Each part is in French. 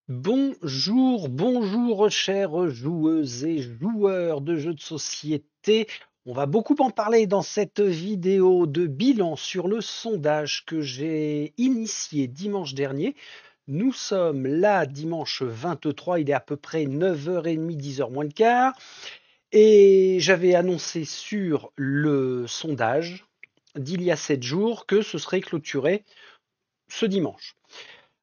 Bonjour, bonjour chères joueuses et joueurs de jeux de société. On va beaucoup en parler dans cette vidéo de bilan sur le sondage que j'ai initié dimanche dernier. Nous sommes là dimanche 23, il est à peu près 9h30, 10h moins le quart. Et j'avais annoncé sur le sondage d'il y a 7 jours que ce serait clôturé ce dimanche.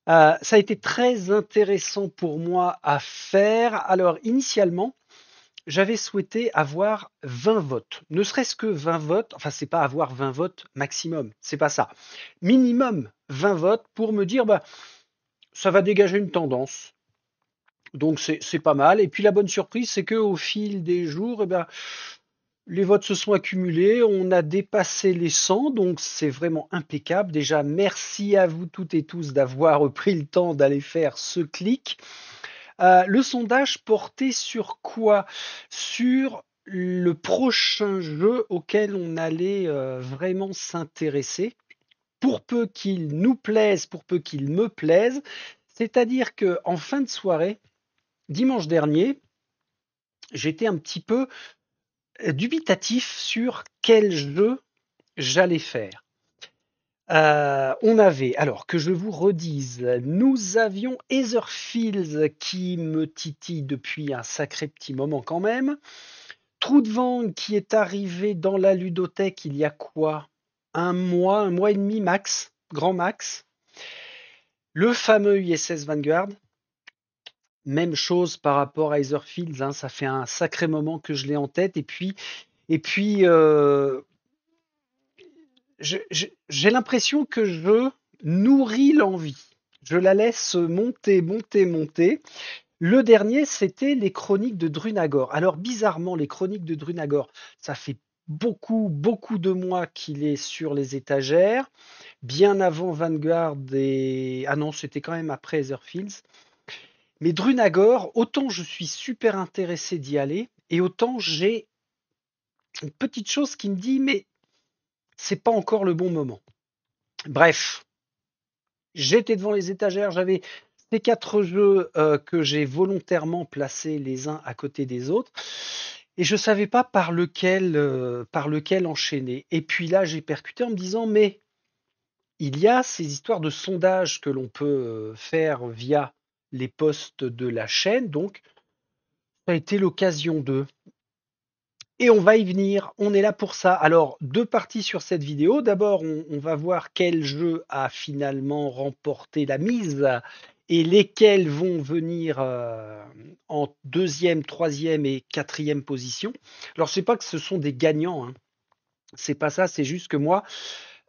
Ça a été très intéressant pour moi à faire. Alors, initialement, j'avais souhaité avoir 20 votes. Ne serait-ce que 20 votes. Enfin, c'est pas avoir 20 votes maximum. C'est pas ça. Minimum 20 votes pour me dire, bah, ça va dégager une tendance. Donc, c'est pas mal. Et puis, la bonne surprise, c'est qu'au fil des jours, eh ben, les votes se sont accumulés, on a dépassé les 100, donc c'est vraiment impeccable. Déjà, merci à vous toutes et tous d'avoir pris le temps d'aller faire ce clic. Le sondage portait sur quoi? Sur le prochain jeu auquel on allait vraiment s'intéresser, pour peu qu'il nous plaise, pour peu qu'il me plaise. C'est-à-dire que en fin de soirée, dimanche dernier, j'étais un petit peu dubitatif sur quel jeu j'allais faire. On avait, alors que je vous redise, nous avions Etherfields qui me titille depuis un sacré petit moment quand même. Trou de Vent qui est arrivé dans la ludothèque il y a quoi? Un mois et demi max, grand max. Le fameux ISS Vanguard, même chose par rapport à Etherfields, hein, ça fait un sacré moment que je l'ai en tête. Et puis, j'ai l'impression que je nourris l'envie. Je la laisse monter, monter, monter. Le dernier, c'était les Chroniques de Drunagor. Alors bizarrement, les Chroniques de Drunagor, ça fait beaucoup, beaucoup de mois qu'il est sur les étagères, bien avant Vanguard et... Ah non, c'était quand même après Etherfields. Mais Drunagor, autant je suis super intéressé d'y aller, et autant j'ai une petite chose qui me dit, mais c'est pas encore le bon moment. Bref, j'étais devant les étagères, j'avais ces quatre jeux que j'ai volontairement placés les uns à côté des autres, et je ne savais pas par lequel enchaîner. Et puis là, j'ai percuté en me disant, mais il y a ces histoires de sondages que l'on peut faire via les posts de la chaîne, donc ça a été l'occasion de. Et on va y venir, on est là pour ça. Alors, deux parties sur cette vidéo. D'abord, on va voir quel jeu a finalement remporté la mise et lesquels vont venir en deuxième, troisième et quatrième position. Alors, c'est pas que ce sont des gagnants, hein. C'est pas ça, c'est juste que moi,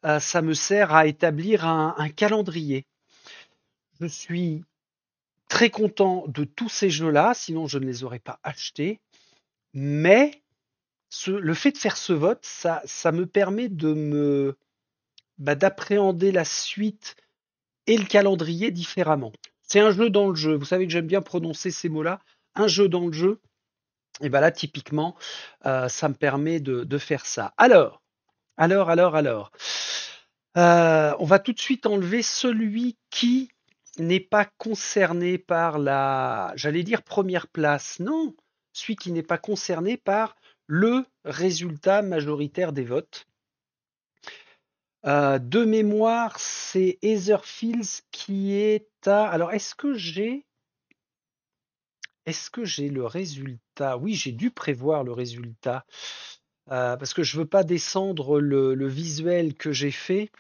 ça me sert à établir un calendrier. Je suis très content de tous ces jeux-là, sinon je ne les aurais pas achetés. Mais le fait de faire ce vote, ça me permet d'appréhender la suite et le calendrier différemment. C'est un jeu dans le jeu. Vous savez que j'aime bien prononcer ces mots-là. Un jeu dans le jeu. Et ben là, typiquement, ça me permet de faire ça. Alors. On va tout de suite enlever celui qui n'est pas concerné par j'allais dire première place. Non, celui qui n'est pas concerné par le résultat majoritaire des votes. De mémoire, c'est Etherfields qui est à. Alors, est-ce que j'ai le résultat? Oui, j'ai dû prévoir le résultat parce que je veux pas descendre le visuel que j'ai fait.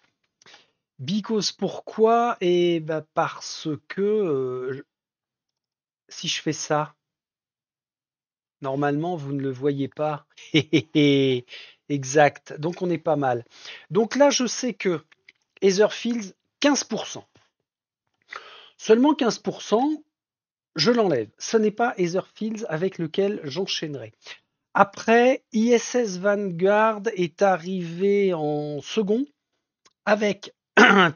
Because pourquoi? Et bah parce que si je fais ça, normalement vous ne le voyez pas. Exact. Donc on est pas mal. Donc là, je sais que Etherfields 15%. Seulement 15%, je l'enlève. Ce n'est pas Etherfields avec lequel j'enchaînerai. Après, ISS Vanguard est arrivé en second avec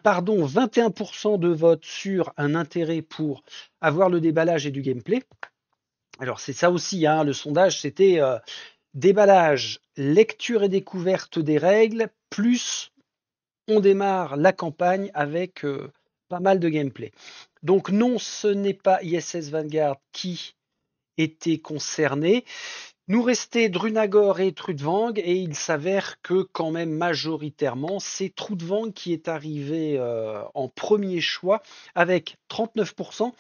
pardon, 21% de vote sur un intérêt pour avoir le déballage et du gameplay. Alors c'est ça aussi, hein, le sondage, c'était déballage, lecture et découverte des règles, plus on démarre la campagne avec pas mal de gameplay. Donc non, ce n'est pas ISS Vanguard qui était concerné. Nous restait Drunagor et Trudvang et il s'avère que quand même majoritairement c'est Trudvang qui est arrivé en premier choix avec 39%,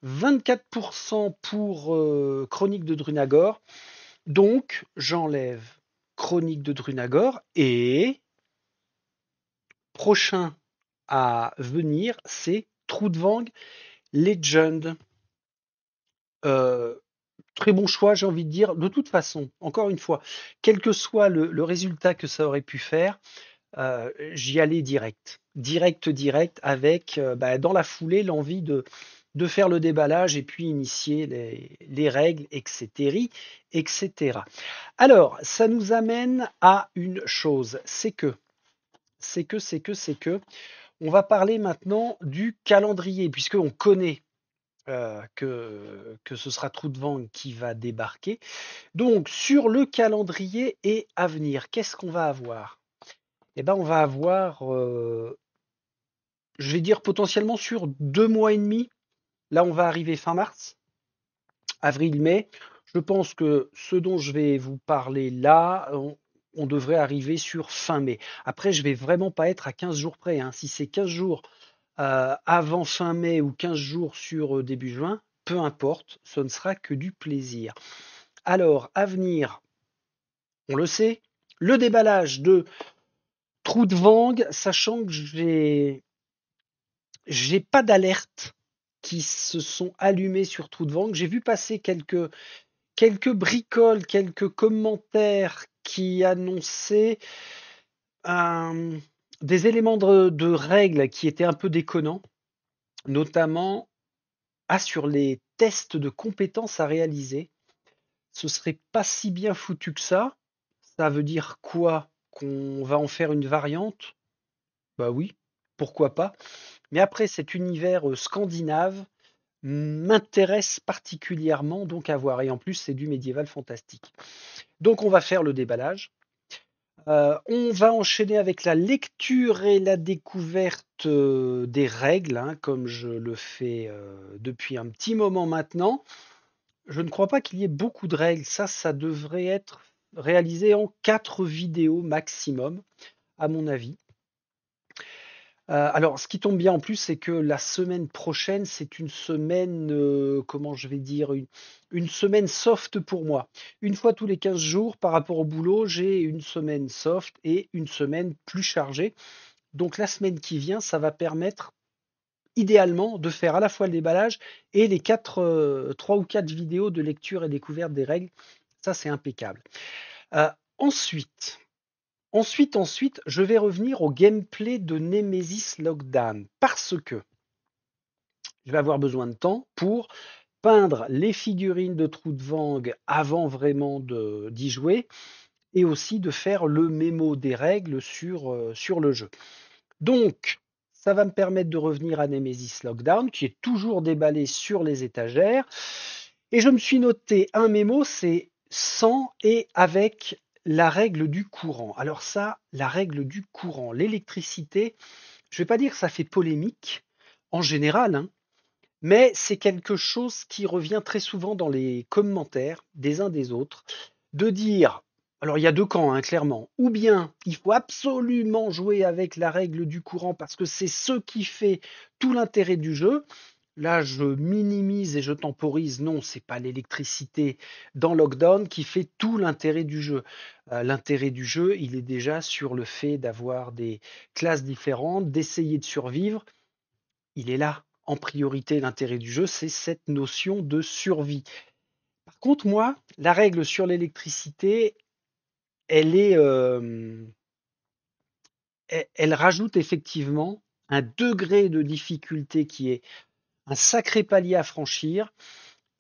24% pour Chronique de Drunagor. Donc j'enlève Chronique de Drunagor et prochain à venir c'est Trudvang Legend. Euh, Très bon choix, j'ai envie de dire. De toute façon, encore une fois, quel que soit le résultat que ça aurait pu faire, j'y allais direct. Direct, direct, avec dans la foulée l'envie de faire le déballage et puis initier les règles, etc., etc. Alors, ça nous amène à une chose, c'est que, on va parler maintenant du calendrier, puisqu'on connaît que ce sera Troutevent qui va débarquer. Donc, sur le calendrier et à venir, qu'est-ce qu'on va avoir? Eh ben, on va avoir, je vais dire potentiellement sur 2 mois et demi. Là, on va arriver fin mars, avril-mai. Je pense que ce dont je vais vous parler là, on devrait arriver sur fin mai. Après, je vais vraiment pas être à 15 jours près, hein. Si c'est 15 jours avant fin mai ou 15 jours sur début juin, peu importe, ce ne sera que du plaisir. Alors, à venir, on le sait, le déballage de Trou de Vang, sachant que j'ai pas d'alerte qui se sont allumées sur Trou de Vang. J'ai vu passer quelques bricoles, quelques commentaires qui annonçaient euh, des éléments de règles qui étaient un peu déconnants, notamment sur les tests de compétences à réaliser. Ce serait pas si bien foutu que ça. Ça veut dire quoi? Qu'on va en faire une variante? Bah oui, pourquoi pas. Mais après, cet univers scandinave m'intéresse particulièrement donc à voir. Et en plus, c'est du médiéval fantastique. Donc on va faire le déballage. On va enchaîner avec la lecture et la découverte des règles, hein, comme je le fais depuis un petit moment maintenant. Je ne crois pas qu'il y ait beaucoup de règles. Ça devrait être réalisé en 4 vidéos maximum, à mon avis. Alors, ce qui tombe bien en plus, c'est que la semaine prochaine, c'est une semaine, comment je vais dire, une semaine soft pour moi. Une fois tous les 15 jours, par rapport au boulot, j'ai une semaine soft et une semaine plus chargée. Donc, la semaine qui vient, ça va permettre idéalement de faire à la fois le déballage et les 3 ou 4 vidéos de lecture et découverte des règles. Ça, c'est impeccable. Euh, ensuite, ensuite, je vais revenir au gameplay de Nemesis Lockdown parce que je vais avoir besoin de temps pour peindre les figurines de Trou de Vang avant vraiment d'y jouer et aussi de faire le mémo des règles sur le jeu. Donc, ça va me permettre de revenir à Nemesis Lockdown qui est toujours déballé sur les étagères. Et je me suis noté un mémo, c'est sans et avec la règle du courant. Alors ça, la règle du courant, l'électricité, je ne vais pas dire que ça fait polémique en général, hein, mais c'est quelque chose qui revient très souvent dans les commentaires des uns des autres, de dire, alors il y a deux camps, hein, clairement, ou bien il faut absolument jouer avec la règle du courant parce que c'est ce qui fait tout l'intérêt du jeu. Là, je minimise et je temporise. Non, c'est pas l'électricité dans Lockdown qui fait tout l'intérêt du jeu. L'intérêt du jeu, il est déjà sur le fait d'avoir des classes différentes, d'essayer de survivre. Il est là. En priorité, l'intérêt du jeu, c'est cette notion de survie. Par contre, moi, la règle sur l'électricité, elle est, elle rajoute effectivement un degré de difficulté qui est un sacré palier à franchir.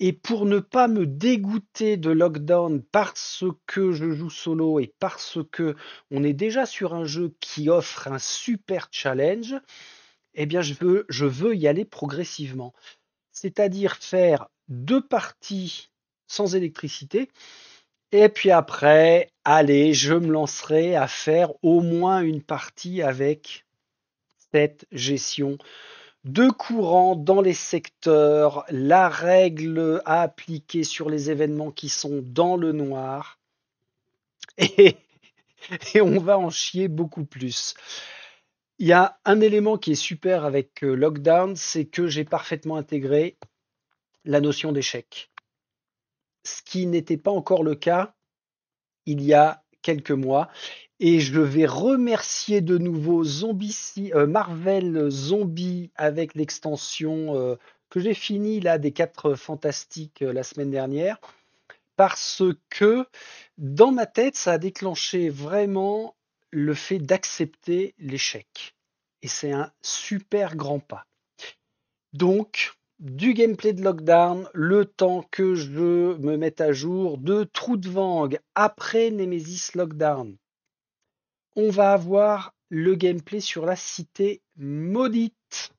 Et pour ne pas me dégoûter de Lockdown parce que je joue solo et parce que on est déjà sur un jeu qui offre un super challenge, eh bien je veux y aller progressivement. C'est-à-dire faire 2 parties sans électricité, et puis après, allez, je me lancerai à faire au moins une partie avec cette gestion deux courants dans les secteurs, la règle à appliquer sur les événements qui sont dans le noir, et, et on va en chier beaucoup plus. Il y a un élément qui est super avec Lockdown, c'est que j'ai parfaitement intégré la notion d'échec. Ce qui n'était pas encore le cas il y a quelques mois. Et je vais remercier de nouveau Marvel Zombie avec l'extension que j'ai finie là des 4 Fantastiques la semaine dernière. Parce que dans ma tête, ça a déclenché vraiment le fait d'accepter l'échec. Et c'est un super grand pas. Donc, du gameplay de Lockdown, le temps que je me mette à jour de Trou de Vang après Nemesis Lockdown. On va avoir le gameplay sur la cité maudite.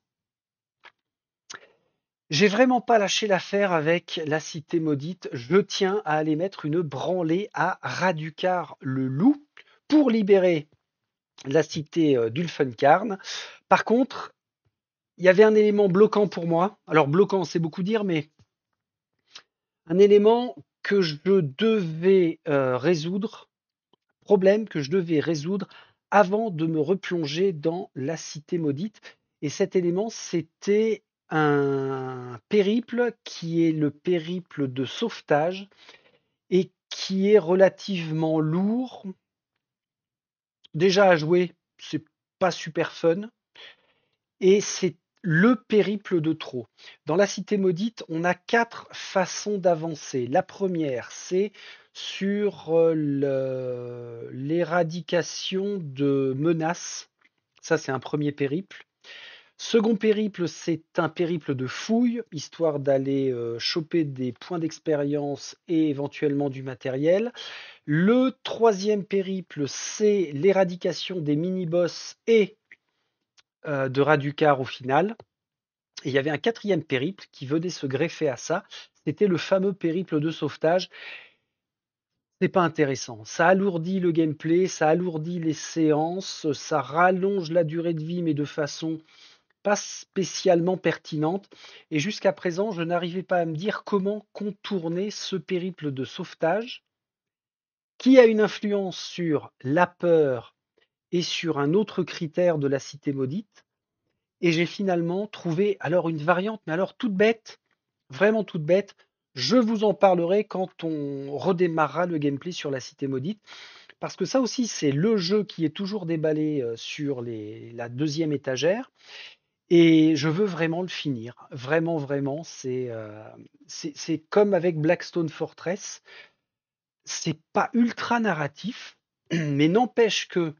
J'ai vraiment pas lâché l'affaire avec la cité maudite. Je tiens à aller mettre une branlée à Radukar le loup pour libérer la cité d'Ulfenkarn. Par contre, il y avait un élément bloquant pour moi. Alors bloquant, c'est beaucoup dire, mais un élément que je devais résoudre, problème que je devais résoudre avant de me replonger dans la cité maudite. Et cet élément, c'était un périple qui est le périple de sauvetage et qui est relativement lourd. Déjà à jouer, c'est pas super fun. Et c'est le périple de trop. Dans la cité maudite, on a 4 façons d'avancer. La première, c'est sur l'éradication de menaces. Ça, c'est un premier périple. Second périple, c'est un périple de fouille, histoire d'aller choper des points d'expérience et éventuellement du matériel. Le troisième périple, c'est l'éradication des mini-boss et de Radukar au final. Et il y avait un quatrième périple qui venait se greffer à ça. C'était le fameux périple de sauvetage. C'est pas intéressant. Ça alourdit le gameplay, ça alourdit les séances, ça rallonge la durée de vie, mais de façon pas spécialement pertinente. Et jusqu'à présent, je n'arrivais pas à me dire comment contourner ce périple de sauvetage qui a une influence sur la peur et sur un autre critère de la cité maudite. Et j'ai finalement trouvé alors une variante, mais alors toute bête, vraiment toute bête. Je vous en parlerai quand on redémarrera le gameplay sur la cité maudite. Parce que ça aussi, c'est le jeu qui est toujours déballé sur la deuxième étagère. Et je veux vraiment le finir. Vraiment, vraiment. C'est comme avec Blackstone Fortress. C'est pas ultra narratif, mais n'empêche que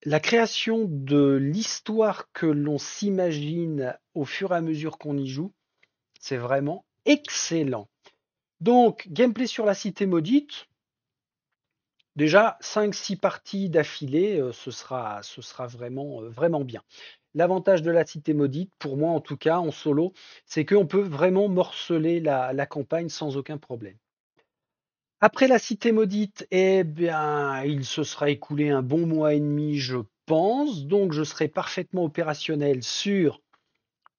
la création de l'histoire que l'on s'imagine au fur et à mesure qu'on y joue, c'est vraiment excellent. Donc, gameplay sur la cité maudite. Déjà, 5-6 parties d'affilée, ce sera vraiment, vraiment bien. L'avantage de la cité maudite, pour moi en tout cas, en solo, c'est qu'on peut vraiment morceler la campagne sans aucun problème. Après la cité maudite, eh bien, il se sera écoulé un bon mois et demi, je pense. Donc, je serai parfaitement opérationnel sur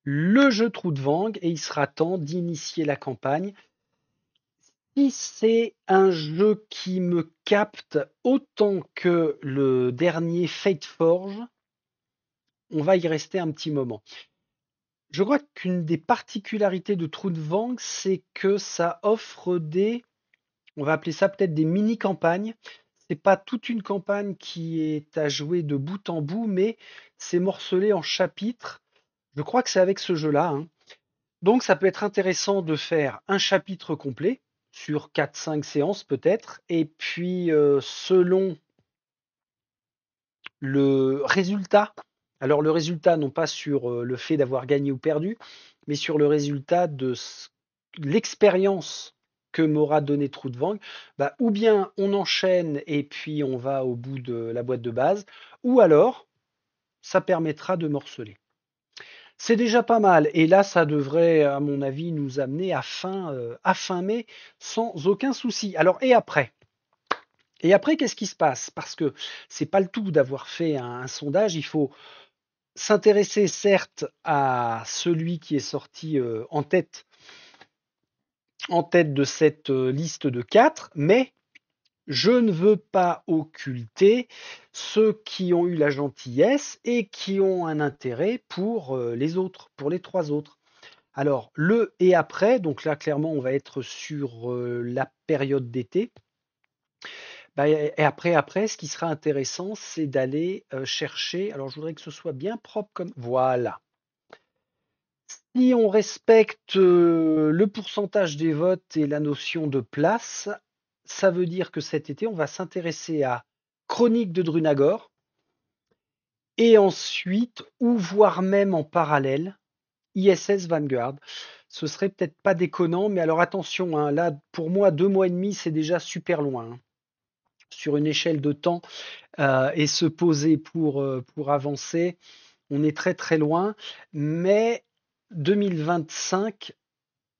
le jeu Trou de Vang et il sera temps d'initier la campagne. Si c'est un jeu qui me capte autant que le dernier Fate Forge, on va y rester un petit moment. Je crois qu'une des particularités de Trou de Vang, c'est que ça offre on va appeler ça peut-être des mini-campagnes. C'est pas toute une campagne qui est à jouer de bout en bout, mais c'est morcelé en chapitres. Je crois que c'est avec ce jeu-là, hein. Donc ça peut être intéressant de faire un chapitre complet sur 4-5 séances peut-être, et puis selon le résultat, alors le résultat non pas sur le fait d'avoir gagné ou perdu, mais sur le résultat de l'expérience que m'aura donné Trou de Vang, bah, ou bien on enchaîne et puis on va au bout de la boîte de base, ou alors ça permettra de morceler. C'est déjà pas mal. Et là, ça devrait, à mon avis, nous amener à fin mai sans aucun souci. Alors, et après? Et après, qu'est-ce qui se passe? Parce que c'est pas le tout d'avoir fait un sondage. Il faut s'intéresser certes à celui qui est sorti en tête de cette liste de 4, mais je ne veux pas occulter ceux qui ont eu la gentillesse et qui ont un intérêt pour les autres, pour les 3 autres. Alors, le et après, donc là, clairement, on va être sur la période d'été. Bah, et après, ce qui sera intéressant, c'est d'aller chercher. Alors, je voudrais que ce soit bien propre comme. Voilà. Si on respecte le pourcentage des votes et la notion de place, ça veut dire que cet été, on va s'intéresser à Chronique de Drunagor et ensuite, ou voire même en parallèle, ISS Vanguard. Ce serait peut-être pas déconnant, mais alors attention, hein, là, pour moi, 2 mois et demi, c'est déjà super loin, hein, sur une échelle de temps et se poser pour avancer. On est très très loin, mais 2025,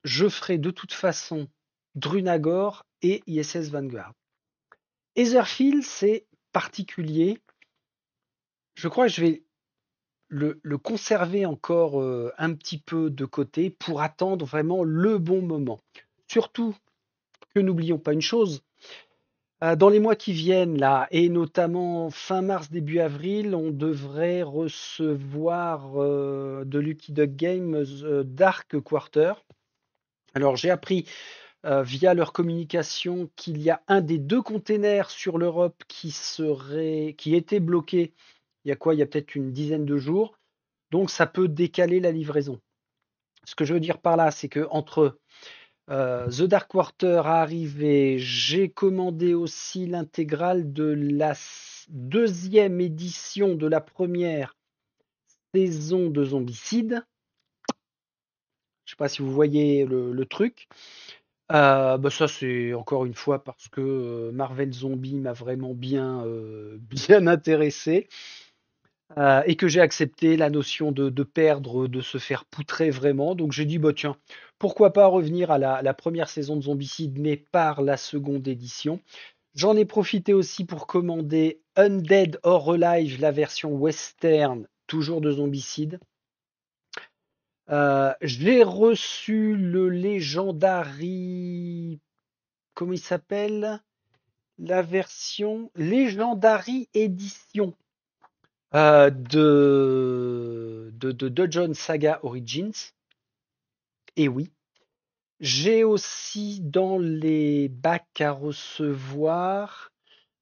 je ferai de toute façon Drunagor et ISS Vanguard. Etherfield, c'est particulier. Je crois que je vais le conserver encore un petit peu de côté pour attendre vraiment le bon moment. Surtout que n'oublions pas une chose, dans les mois qui viennent là, et notamment fin mars, début avril, on devrait recevoir de Lucky Duck Games Dark Quarter. Alors j'ai appris via leur communication qu'il y a un des 2 containers sur l'Europe qui était bloqué. Il y a quoi? Il y a peut-être une dizaine de jours. Donc ça peut décaler la livraison. Ce que je veux dire par là, c'est que entre The Dark Quarter a arrivé, j'ai commandé aussi l'intégrale de la deuxième édition de la première saison de Zombicide. Je ne sais pas si vous voyez le truc. Bah ça c'est encore une fois parce que Marvel Zombie m'a vraiment bien intéressé. Et que j'ai accepté la notion de perdre, de se faire poutrer vraiment. Donc j'ai dit, bah tiens, pourquoi pas revenir à la première saison de Zombicide, mais par la seconde édition. J'en ai profité aussi pour commander Undead or Alive, la version western, toujours de Zombicide. J'ai reçu le Legendary, comment il s'appelle? La version Legendary Edition de Dungeon Saga Origins. Et oui, j'ai aussi dans les bacs à recevoir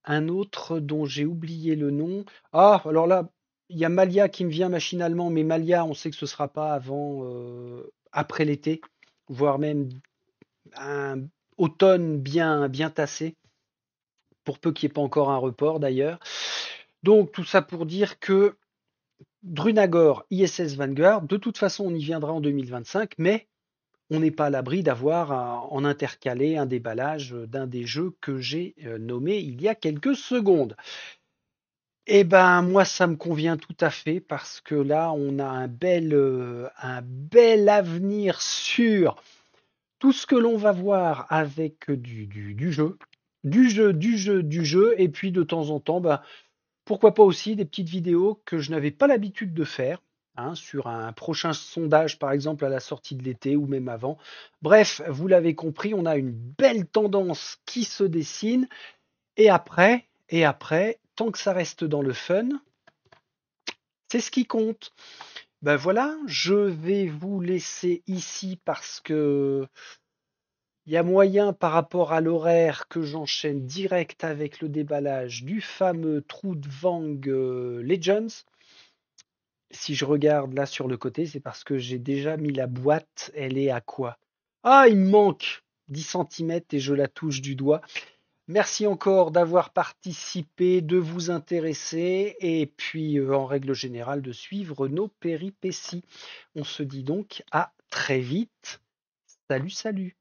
un autre dont j'ai oublié le nom. Ah, alors là, il y a Malia qui me vient machinalement, mais Malia, on sait que ce ne sera pas avant après l'été, voire même un automne bien tassé, pour peu qu'il n'y ait pas encore un report d'ailleurs. Donc tout ça pour dire que Drunagor, ISS Vanguard, de toute façon, on y viendra en 2025, mais on n'est pas à l'abri d'avoir en intercalé un déballage d'un des jeux que j'ai nommé il y a quelques secondes. Eh ben, moi, ça me convient tout à fait parce que là, on a un bel avenir sur tout ce que l'on va voir avec du jeu, du jeu, et puis de temps en temps, bah, pourquoi pas aussi des petites vidéos que je n'avais pas l'habitude de faire, hein, sur un prochain sondage, par exemple, à la sortie de l'été ou même avant. Bref, vous l'avez compris, on a une belle tendance qui se dessine. Et après, tant que ça reste dans le fun, c'est ce qui compte. Ben voilà, je vais vous laisser ici parce que il y a moyen par rapport à l'horaire que j'enchaîne direct avec le déballage du fameux True Vang Legends. Si je regarde là sur le côté, c'est parce que j'ai déjà mis la boîte. Elle est à quoi? Ah, il me manque 10 centimètres et je la touche du doigt. Merci encore d'avoir participé, de vous intéresser et puis en règle générale de suivre nos péripéties. On se dit donc à très vite. Salut, salut.